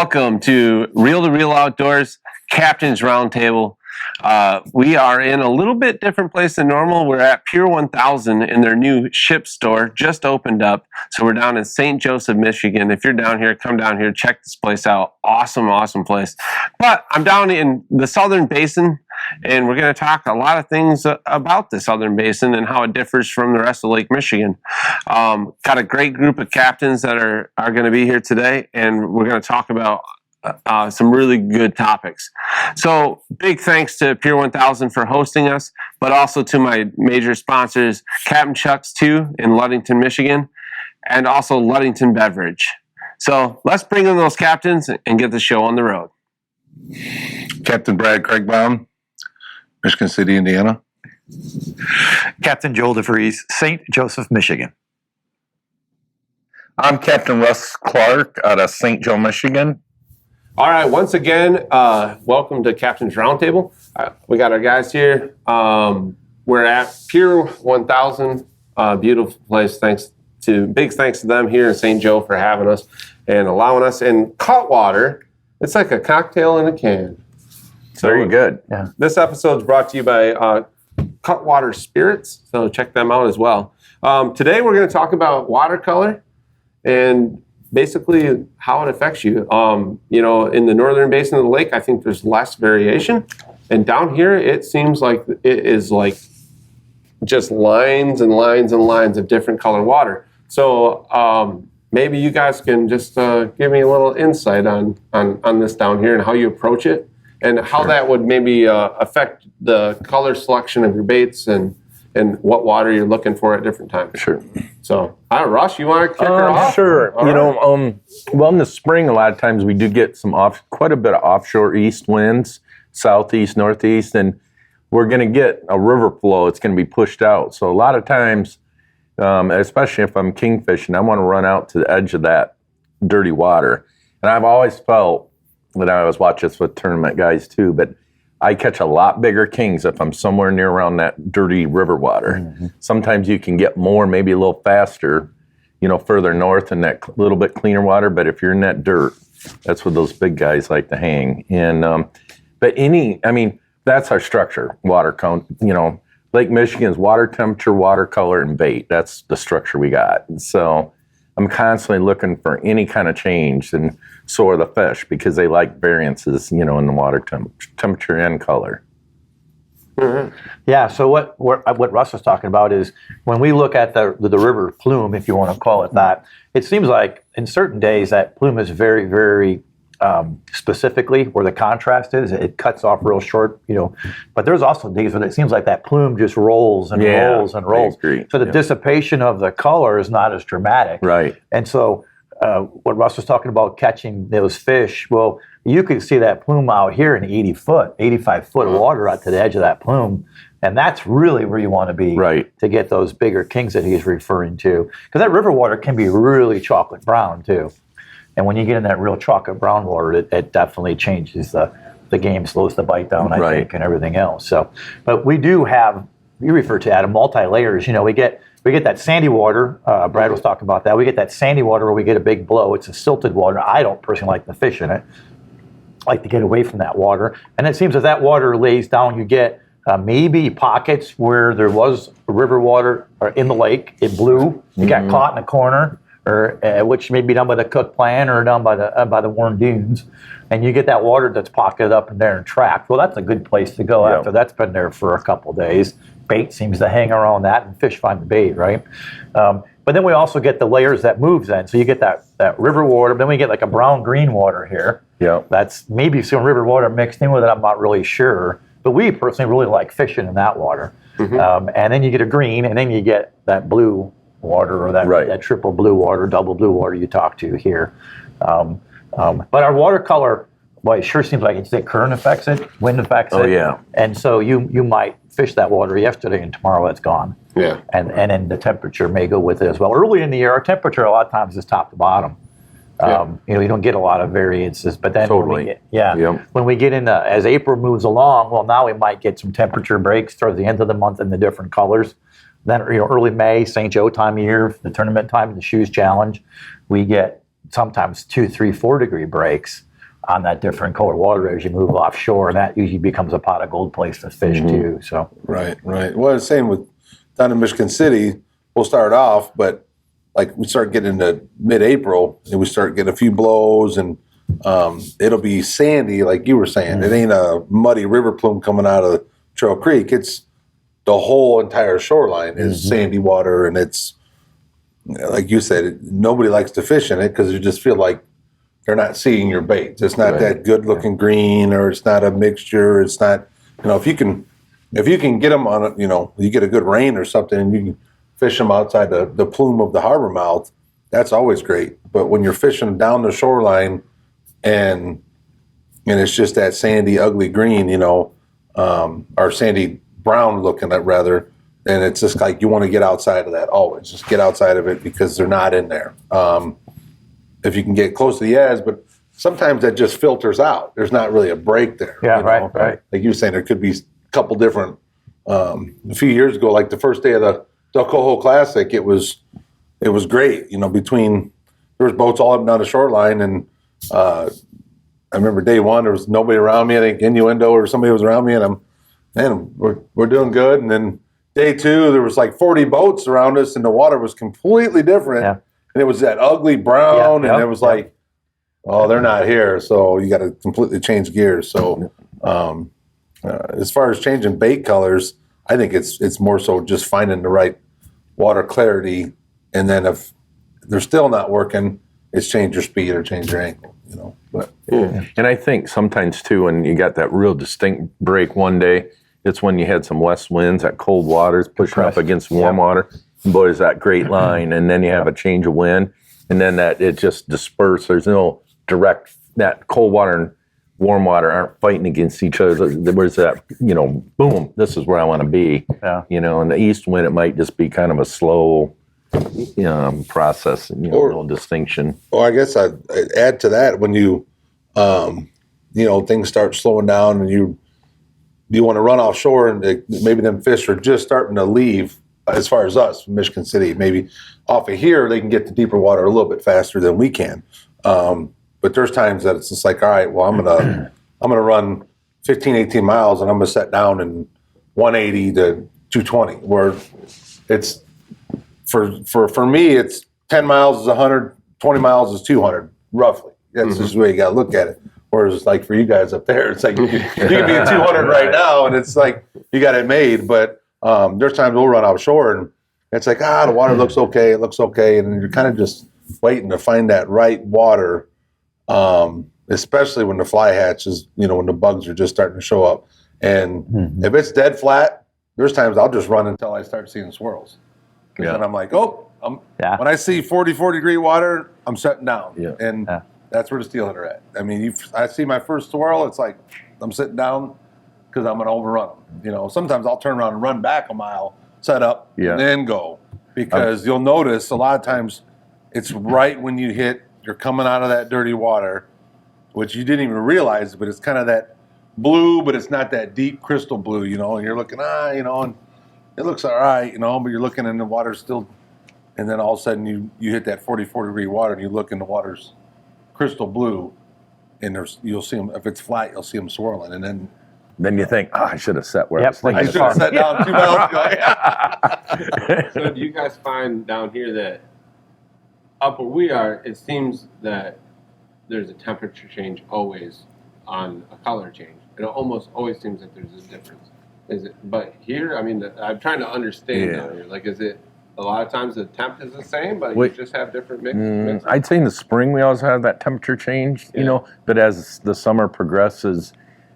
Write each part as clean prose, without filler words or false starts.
Welcome to Reel Outdoors Captain's Roundtable. We are in a little bit different place than normal. We're at Pier 1000 in their new ship store, just opened up. So we're down in St. Joseph, Michigan. If you're down here, come down here, check this place out. Awesome, awesome place. But I'm down in the Southern Basin, and we're going to talk a lot of things about the Southern Basin and how it differs from the rest of Lake Michigan. Got a great group of captains that are going to be here today, and we're going to talk about some really good topics. So big thanks to Pier 1000 for hosting us, but also to my major sponsors, Captain Chuck's 2 in Ludington, Michigan, and also Ludington Beverage. So let's bring in those captains and get the show on the road. Captain Brad Kreighbaum, Michigan City, Indiana. Captain Joel Devries, St. Joseph, Michigan. I'm Captain Russ Clark out of St. Joe, Michigan. All right, once again, welcome to Captain's Roundtable. We got our guys here. We're at Pier 1000, beautiful place. Big thanks to them here in St. Joe for having us and allowing us. And Cutwater, it's like a cocktail in a can. So very good. Yeah. This episode is brought to you by Cutwater Spirits, so check them out as well. Today we're going to talk about watercolor and basically how it affects you. In the northern basin of the lake, I think there's less variation. And down here, it seems like it is like just lines and lines and lines of different color water. So maybe you guys can just give me a little insight on this down here and how you approach it and how that would maybe affect the color selection of your baits and what water you're looking for at different times. Sure. So, Russ, you want to kick her off? Sure. All right. Well, in the spring, a lot of times we do get quite a bit of offshore east winds, southeast, northeast, and we're going to get a river flow. It's going to be pushed out. So a lot of times, especially if I'm kingfishing, I want to run out to the edge of that dirty water. And I've always felt that I was watching this with tournament guys too, but I catch a lot bigger kings if I'm somewhere near around that dirty river water. Mm-hmm. Sometimes you can get more, maybe a little faster, further north in that little bit cleaner water. But if you're in that dirt, that's where those big guys like to hang. And that's our structure, water count. Lake Michigan's water temperature, water color, and bait. That's the structure we got. And so I'm constantly looking for any kind of change, and so are the fish because they like variances, in the water temperature and color. Mm-hmm. Yeah. So what Russ was talking about is when we look at the river plume, if you want to call it that, it seems like in certain days that plume is very, very specifically where the contrast is. It cuts off real short, But there's also days when it seems like that plume just rolls and rolls and rolls. So the dissipation of the color is not as dramatic. Right. And so what Russ was talking about catching those fish, well, you could see that plume out here in 85 foot water out to the edge of that plume. And that's really where you want to be to get those bigger kings that he's referring to. Because that river water can be really chocolate brown too. And when you get in that real chocolate brown water, it definitely changes the game, slows the bite down, I think, and everything else. So, but we do have, you refer to Adam, multi-layers. We get that sandy water. Brad was talking about that. We get that sandy water where we get a big blow. It's a silted water. I don't personally like to fish in it. I like to get away from that water. And it seems as that water lays down, you get maybe pockets where there was river water in the lake. It blew. It got caught in a corner. Or which may be done by the Cook Plan or done by the Warren Dunes, and you get that water that's pocketed up in there and trapped. Well, that's a good place to go after that's been there for a couple of days. Bait seems to hang around that, and fish find the bait, right? But then we also get the layers that moves in. So you get that river water, then we get like a brown-green water here. Yeah, that's maybe some river water mixed in with it. I'm not really sure, but we personally really like fishing in that water. Mm-hmm. And then you get a green, and then you get that blue water or that triple blue water, double blue water you talk to here. But our watercolor, it sure seems like it current affects it, wind affects it. Oh, yeah. And so you might fish that water yesterday and tomorrow it's gone. Yeah. And then the temperature may go with it as well. Early in the year, our temperature a lot of times is top to bottom. You don't get a lot of variances, but then when we get in as April moves along, well, now we might get some temperature breaks towards the end of the month in the different colors. Then, early May, St. Joe time of year, the tournament time, the Shoes Challenge, we get sometimes 2, 3, 4 degree breaks. on that different color water as you move offshore, and that usually becomes a pot of gold place to fish too. So Right. Well, it's same with down in Michigan City. We'll start off, but like we start getting into mid-April, and we start getting a few blows, and it'll be sandy, like you were saying. It ain't a muddy river plume coming out of Trail Creek. It's the whole entire shoreline is sandy water, and it's like you said, nobody likes to fish in it because you just feel like they're not seeing your baits. It's not that good looking green, or it's not a mixture. It's not, if you can get them on, you get a good rain or something, and you can fish them outside the plume of the harbor mouth. That's always great. But when you're fishing down the shoreline, and it's just that sandy, ugly green, or sandy brown looking at rather, and it's just like you want to get outside of that always. Just get outside of it because they're not in there. If you can get close to the edge, but sometimes that just filters out. There's not really a break there. yeah, right. Like you were saying, there could be a couple different. A few years ago, like the first day of the Del Cojo Classic, it was great. Between there was boats all up and down the shoreline, and I remember day one there was nobody around me. I think Innuendo or somebody was around me, and we're doing good. And then day two there was like 40 boats around us, and the water was completely different. Yeah. And it was that ugly brown, and it was like, oh, they're not here, so you got to completely change gears. So, as far as changing bait colors, I think it's more so just finding the right water clarity, and then if they're still not working, it's change your speed or change your angle. But And I think sometimes too, when you got that real distinct break one day, it's when you had some west winds, that cold water's pushing up against warm water. And boy, is that great line. And then you have a change of wind, and then that it just disperses. There's no direct, that cold water and warm water aren't fighting against each other. Where's that, boom, this is where I want to be. Yeah. In the east wind, it might just be kind of a slow process, no distinction. Well, I guess I'd add to that when you, things start slowing down, and you want to run offshore, and maybe them fish are just starting to leave. As far as us, from Michigan City, maybe off of here they can get to deeper water a little bit faster than we can. But there's times that it's just like, all right, well, I'm gonna run 15, 18 miles, and I'm gonna set down in 180 to 220. Where it's for me, it's 10 miles is 100, 20 miles is 200, roughly. That's just the way you gotta look at it. Whereas it's like for you guys up there, it's like you can be at 200 right now, and it's like you got it made. But there's times we'll run offshore, and it's like, the water looks okay, it looks okay, and you're kind of just waiting to find that right water, especially when the fly hatches, when the bugs are just starting to show up. And if it's dead flat, there's times I'll just run until I start seeing swirls. And then I'm like, when I see 40 degree water, I'm shutting down. Yeah. And that's where the steelhead are at. I mean, I see my first swirl, it's like I'm sitting down because I'm going to overrun them. Sometimes I'll turn around and run back a mile, set up, and then go. Because you'll notice a lot of times it's right when you're coming out of that dirty water, which you didn't even realize, but it's kind of that blue, but it's not that deep crystal blue, and you're looking, and it looks all right, but you're looking and the water's still, and then all of a sudden you hit that 44 degree water, and you look and the water's crystal blue, and you'll see them, if it's flat, you'll see them swirling, and then you think, I should have sat where I was I thinking. should have sat down 2 miles ago. So do you guys find down here that up where we are, it seems that there's a temperature change always on a color change? It almost always seems that there's a difference. Is it? But here, I mean, I'm trying to understand down here. Like, is it a lot of times the temp is the same, but you just have different mixes? I'd say in the spring we always have that temperature change, but as the summer progresses,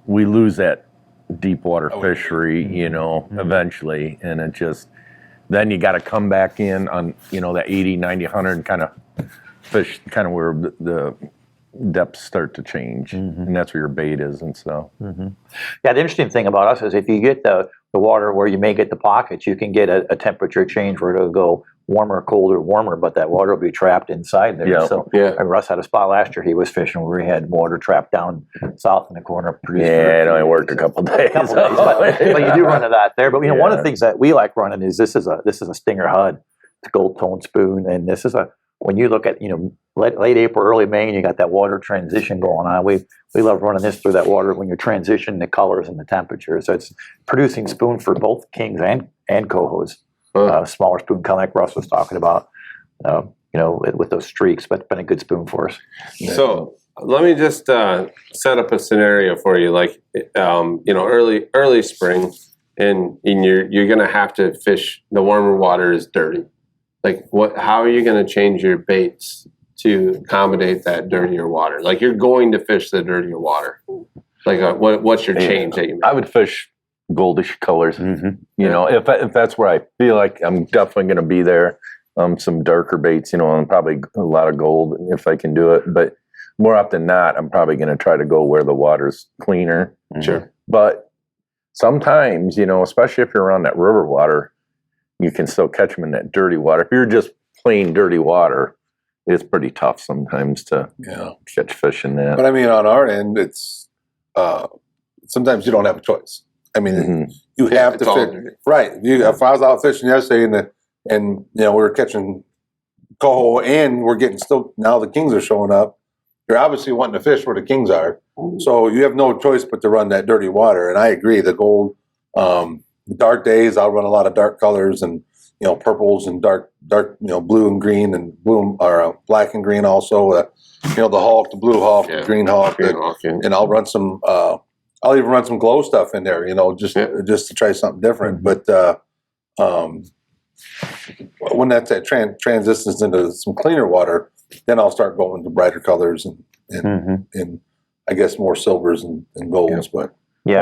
we lose that deep water fishery, eventually, and it just, then you got to come back in on, that 80, 90, 100 and kind of fish kind of where the depths start to change, and that's where your bait is and stuff. Yeah, the interesting thing about us is if you get the water where you may get the pockets, you can get a temperature change where it'll go warmer, colder, warmer, but that water will be trapped inside there. And Russ had a spot last year he was fishing where he had water trapped down south in the corner. It only worked a couple days. But you do run into that there. But one of the things that we like running is this is a Stinger Hud, it's a gold tone spoon, and this is a when you look at, late April, early May, and you got that water transition going on. We love running this through that water when you're transitioning the colors and the temperatures. So it's producing spoon for both kings and cohos. Smaller spoon, kind of like Russ was talking about, with those streaks, but it's been a good spoon for us. So let me just set up a scenario for you, like early spring, and you're gonna have to fish. The warmer water is dirty. Like how are you gonna change your baits to accommodate that dirtier water? Like you're going to fish the dirtier water. Like what's your change that you make? I would fish goldish colors. Mm-hmm. If that's where I feel like I'm definitely going to be there. Some darker baits, and probably a lot of gold if I can do it. But more often than not, I'm probably going to try to go where the water's cleaner. Sure. But sometimes, especially if you're around that river water, you can still catch them in that dirty water. If you're just plain dirty water, it's pretty tough sometimes to catch fish in that. But I mean, on our end, it's sometimes you don't have a choice. I mean, you have to fish. Right. If I was out fishing yesterday and we were catching coho and we're getting now the kings are showing up, you're obviously wanting to fish where the kings are. So you have no choice but to run that dirty water. And I agree, the gold, dark days, I'll run a lot of dark colors and, purples and dark, blue and green and black and green also. The hawk, the blue hawk, the green hawk. And I'll run some, I'll even run some glow stuff in there, just to try something different. But when that transitions into some cleaner water, then I'll start going to brighter colors and I guess more silvers and golds. But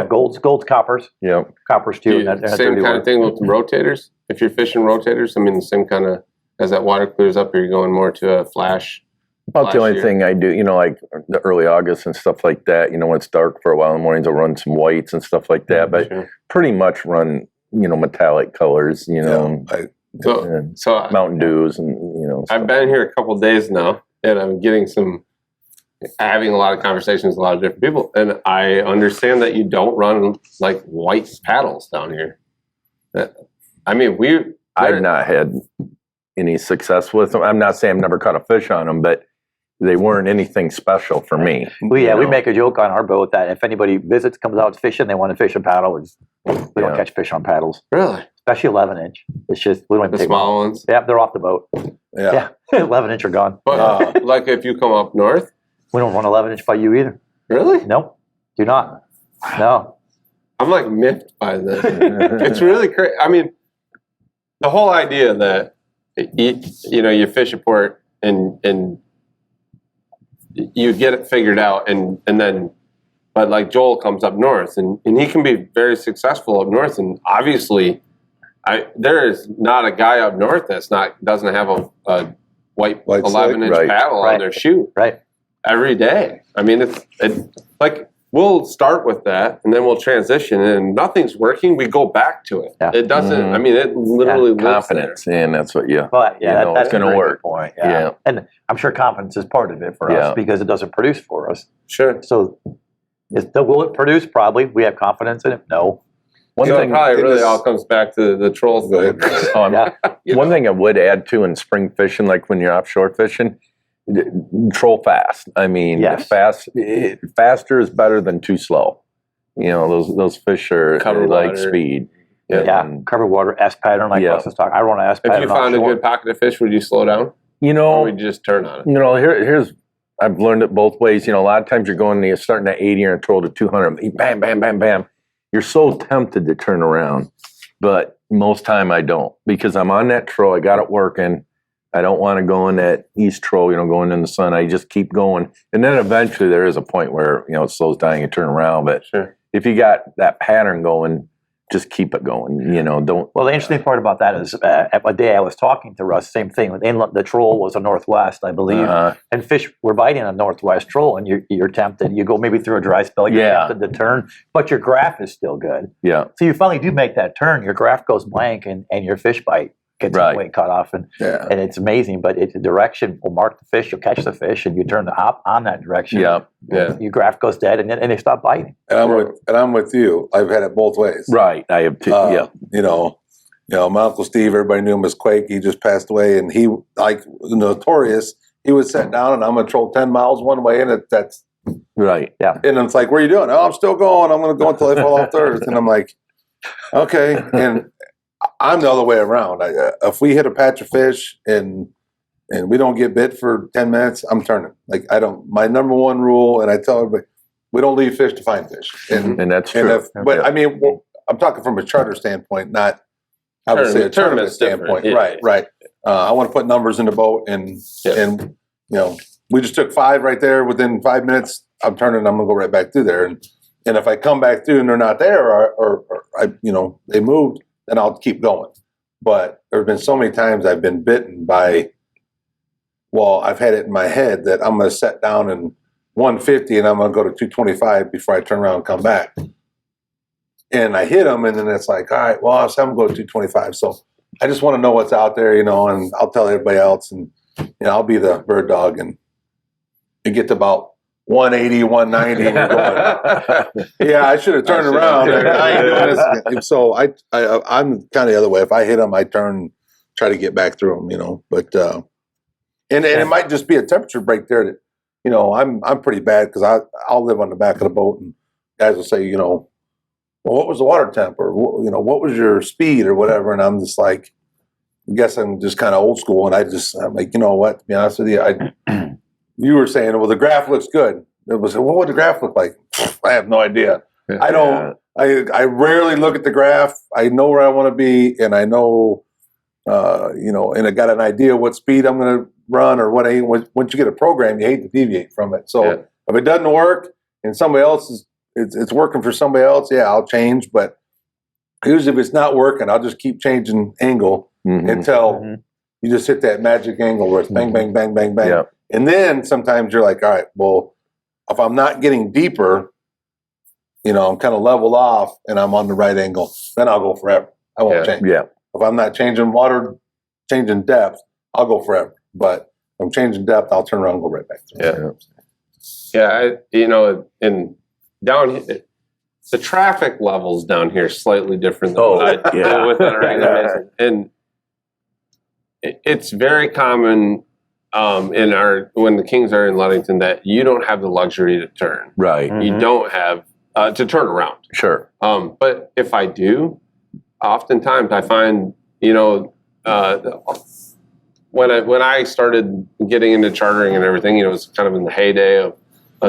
golds, coppers. Yeah, coppers too. Same kind of thing with the rotators. If you're fishing rotators, I mean, the same kind of, as that water clears up, you're going more to a flash. About the only thing I do, like the early August and stuff like that, when it's dark for a while in the mornings, I'll run some whites and stuff like that, but pretty much run, metallic colors, so Mountain Dews and, I've been here a couple of days now, and I'm having a lot of conversations with a lot of different people, and I understand that you don't run like white paddles down here. I've not had any success with them. I'm not saying I've never caught a fish on them, but they weren't anything special for me. We make a joke on our boat that if anybody visits, comes out fishing, they want to fish a paddle. We don't catch fish on paddles. Really? Especially 11-inch. It's just, we don't even the take small ones. Yeah, they're off the boat. Yeah. 11-inch are gone. But like if you come up north, we don't run 11-inch by you either. Really? Nope. Do not. No. I'm like miffed by this. It's really crazy. I mean, the whole idea that you fish a port and you get it figured out and then, but like Joel comes up north and he can be very successful up north, and obviously there is not a guy up north doesn't have a white 11-inch paddle on their shoe every day. I mean, it's like we'll start with that and then we'll transition, and nothing's working, we go back to it. It doesn't. I mean, it literally lives confidence, there. and that's what that's it's going to work. Point. And I'm sure confidence is part of it for us because it doesn't produce for us. Sure. So will it produce? Probably. We have confidence in it. No. One thing probably really all comes back to the trolls. One thing I would add too in spring fishing, like when you're offshore fishing, troll fast. I mean, faster is better than too slow. Those fish are like speed. Covered water, S pattern, like Russ was talking. I run an S pattern. If you found a good pocket of fish, would you slow down? Or would you just turn on it? Here's I've learned it both ways. A lot of times you're starting at 80 and troll to 200. Bam, bam, bam, bam. You're so tempted to turn around, but most time I don't, because I'm on that troll. I got it working. I don't want to go in that east troll, going in the sun. I just keep going. And then eventually there is a point where, it slows down, you turn around. But if you got that pattern going, just keep it going, don't. Well, the interesting part about that is a day I was talking to Russ, same thing. The troll was a northwest, I believe. And fish were biting a northwest troll, and you're tempted. You go maybe through a dry spell, you're tempted to turn, but your graph is still good. Yeah. So you finally do make that turn, your graph goes blank, and your fish bite gets way cut off, and it's amazing. But the direction will mark the fish. You'll catch the fish, and you turn the hop on that direction. Your graph goes dead, and they stop biting. And I'm with you. I've had it both ways. Right, I have too. You know, my Uncle Steve, everybody knew him as Quake. He just passed away, and he, like notorious, he would sit down and I'm going to troll 10 miles one way, and that's Right. Yeah. and it's like, where are you doing? Oh, I'm still going. I'm going to go until I fall off the earth. And I'm like, okay. And I'm the other way around. If we hit a patch of fish and we don't get bit for 10 minutes, I'm turning. Like, I don't, my number one rule, and I tell everybody, we don't leave fish to find fish. And that's true. But I mean, I'm talking from a charter standpoint, not obviously a tournament standpoint. Yeah. Right. I want to put numbers in the boat, and you know, we just took 5 right there. Within 5 minutes, I'm turning. I'm gonna go right back through there, and if I come back through and they're not there, or I, you know, they moved, then I'll keep going. But there have been so many times I've been bitten by. Well, I've had it in my head that I'm gonna set down in 150 and I'm gonna go to 225 before I turn around and come back. And I hit them, and then it's like, all right, well, I'll have them go to 225. So I just want to know what's out there, you know, and I'll tell everybody else, and you know, I'll be the bird dog, and you get to about 180, 190, and you're going, yeah, I should have turned around. I ain't doing this again. So I'm kind of the other way. If I hit them, I turn, try to get back through them, you know. But and it might just be a temperature break there that, you know, I'm pretty bad because I'll live on the back of the boat, and guys will say, you know, well, what was the water temp, or you know, what was your speed or whatever, and I'm just like, I guess I'm just kind of old school, and I'm like, you know what, to be honest with you, you were saying, well, the graph looks good. It was, what would the graph look like? I have no idea. I don't. I rarely look at the graph. I know where I want to be, and I know, you know, and I got an idea what speed I'm going to run, or what. Once you get a program, you hate to deviate from it. So if it doesn't work, and somebody else is, it's working for somebody else, yeah, I'll change. But usually, if it's not working, I'll just keep changing angle until you just hit that magic angle where it's bang, bang, bang, bang, bang. Yeah. And then sometimes you're like, all right, well, if I'm not getting deeper, you know, I'm kind of leveled off and I'm on the right angle, then I'll go forever. I won't change. Yeah. If I'm not changing water, changing depth, I'll go forever. But if I'm changing depth, I'll turn around and go right back through. Yeah, you know, and down here, the traffic levels down here is slightly different than what I deal with on a regular basis. And it's very common when the Kings are in Ludington that you don't have the luxury to turn. Right. You don't have to turn around. Sure. But if I do, oftentimes I find, you know, when I started getting into chartering and everything, you know, it was kind of in the heyday of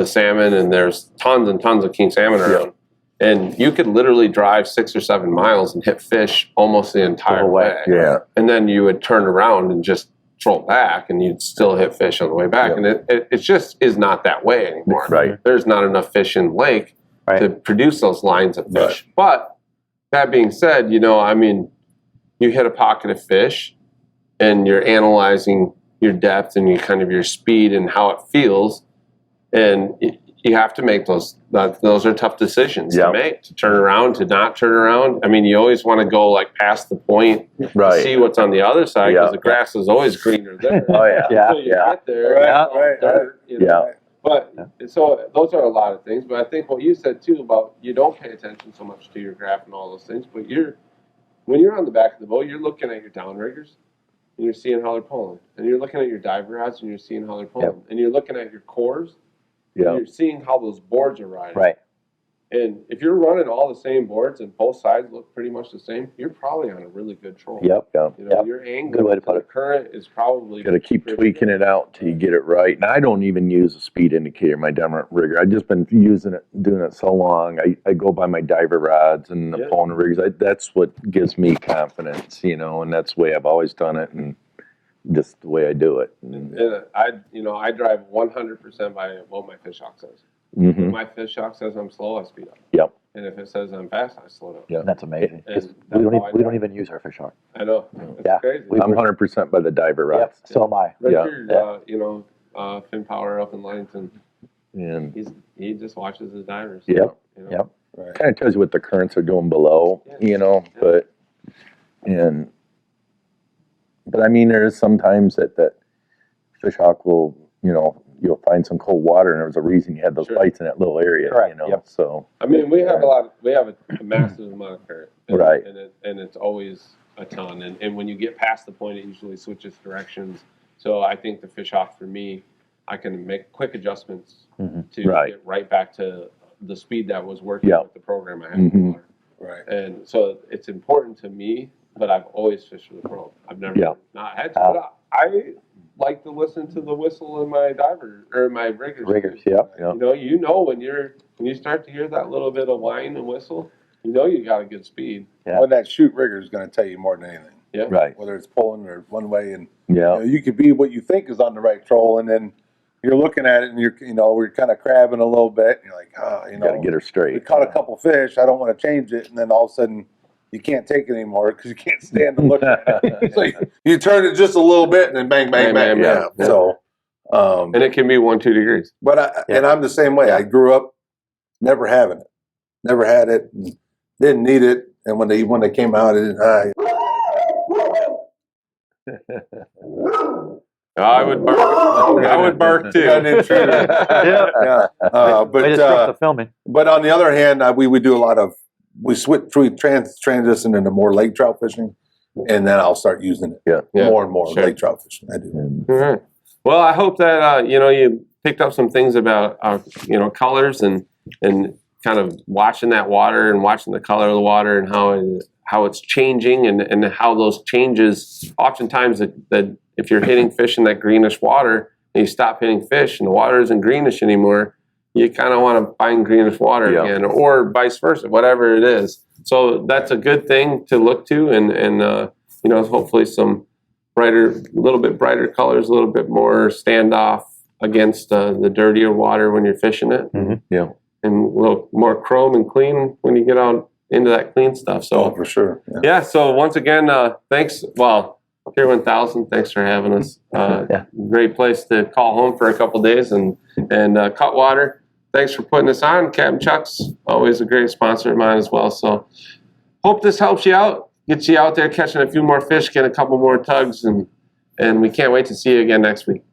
salmon, and there's tons and tons of king salmon around. And you could literally drive 6 or 7 miles and hit fish almost the entire way. Yeah. And then you would turn around and just troll back, and you'd still hit fish on the way back. And it just is not that way anymore. Right. There's not enough fish in the lake to produce those lines of fish. Right. But that being said, you know, I mean, you hit a pocket of fish and you're analyzing your depth and your speed and how it feels. And you have to make those are tough decisions to make, to turn around, to not turn around. I mean, you always want to go like past the point to see what's on the other side, because the grass is always greener there. Until you get there, you know. But so those are a lot of things. But I think what you said too about you don't pay attention so much to your graph and all those things, but when you're on the back of the boat, you're looking at your downriggers and you're seeing how they're pulling, and you're looking at your dive rods and you're seeing how they're pulling, and you're looking at your cores. You're seeing how those boards are riding. Right. And if you're running all the same boards and both sides look pretty much the same, you're probably on a really good troll. You know, your angle to the current is probably got to keep tweaking it out till you get it right. And I don't even use a speed indicator, my dominant rigger. I've just been doing it so long. I go by my diver rods and the pulling riggers. That's what gives me confidence, you know, and that's the way I've always done it. And just the way I do it. And I drive 100% by what my fish hawk says. If my fish hawk says I'm slow, I speed up. And if it says I'm fast, I slow down. That's amazing. We don't even use our fish hawk. I know. It's crazy. I'm 100% by the diver rods. So am I. Richard, you know, Finn Power up in Ludington, and he just watches his divers. Right. Kind of tells you what the currents are doing below, you know, but I mean, there is sometimes that fish hawk will, you know, you'll find some cold water, and there's a reason you had those bites in that little area, you know. So I mean, we have a massive amount of current, and it's always a ton. And when you get past the point, it usually switches directions. So I think the fish off for me, I can make quick adjustments to get right back to the speed that was working with the program I had in the water. Right. And so it's important to me, but I've always fished with a pro. I've never not had to. But I like to listen to the whistle in my diver or my riggers. You know when you start to hear that little bit of whine and whistle, you know you got a good speed. Yeah. When that shoot rigger is going to tell you more than anything. Yeah. Right. Whether it's pulling or one way, and you could be what you think is on the right troll, and then you're looking at it and we're kind of crabbing a little bit. And you're like, got to get her straight. We caught a couple fish. I don't want to change it, and then all of a sudden you can't take it anymore because you can't stand to look at it. So you turn it just a little bit, and then bang, bang, bang. Yeah. So, and it can be 1-2 degrees. But and I'm the same way. I grew up never having it, never had it, and didn't need it. And when they came out, it didn't. I would bark. I would bark too. But the filming. But on the other hand, we would do a lot of transition into more lake trout fishing, and then I'll start using it more and more lake trout fishing. I do. Mm-hmm. Well, I hope that you picked up some things about colors and kind of watching that water and watching the color of the water and how it's changing and how those changes. Oftentimes, that if you're hitting fish in that greenish water and you stop hitting fish and the water isn't greenish anymore, you kind of want to find greenish water again, or vice versa, whatever it is. So that's a good thing to look to, and hopefully some brighter, a little bit brighter colors, a little bit more standoff against the dirtier water when you're fishing it. Mm-hmm. Yeah, and a little more chrome and clean when you get out into that clean stuff. So for sure. Yeah. So once again, thanks. Well, Pier 1000, thanks for having us. Great place to call home for a couple days and Cutwater. Thanks for putting us on. Captain Chuck's always a great sponsor of mine as well. So hope this helps you out, gets you out there catching a few more fish, get a couple more tugs, and we can't wait to see you again next week.